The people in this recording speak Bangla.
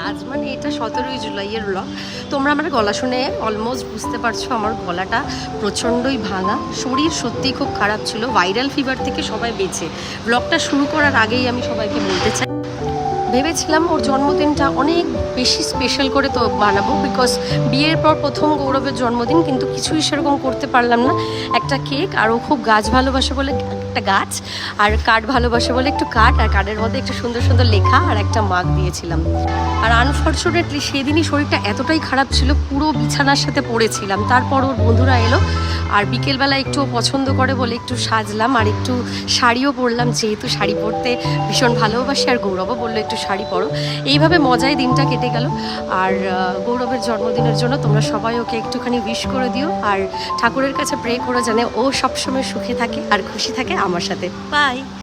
আজ মানে এটা 17ই জুলাইয়ের ব্লগ। তোমরা আমার গলা শুনে অলমোস্ট বুঝতে পারছো আমার গলাটা প্রচণ্ডই ভাঙা, শরীর সত্যিই খুব খারাপ ছিল, ভাইরাল ফিভার থেকে সবাই বেঁচে। ব্লগটা শুরু করার আগেই আমি সবাইকে বলতে চাই, ভেবেছিলাম ওর জন্মদিনটা অনেক বেশি স্পেশাল করে তো বানাবো, বিকজ বিয়ের পর প্রথম গৌরবের জন্মদিন, কিন্তু কিছুই সেরকম করতে পারলাম না। একটা কেক, আর ও খুব গাছ ভালোবাসে বলে একটা গাছ, আর কাঠ ভালোবাসে বলে একটু কাঠ, আর কাঠের মধ্যে একটু সুন্দর সুন্দর লেখা আর একটা মাগ দিয়েছিলাম। আর আনফর্চুনেটলি সেদিনই শরীরটা এতটাই খারাপ ছিল, পুরো বিছানার সাথে পড়েছিলাম। তারপর ওর বন্ধুরা এলো, আর বিকেলবেলা একটু পছন্দ করে বলে একটু সাজলাম, আর একটু শাড়িও পরলাম, যেহেতু শাড়ি পরতে ভীষণ ভালোবাসি, আর গৌরবও বললো একটু শাড়ি পরো। এইভাবে মজায় দিনটা কেটে গেল। আর গৌরবের জন্মদিনের জন্য তোমরা সবাই ওকে একটুখানি উইশ করে দিও, আর ঠাকুরের কাছে প্রে করো যেন ও সবসময় সুখে থাকে আর খুশি থাকে আমার সাথে। বাই।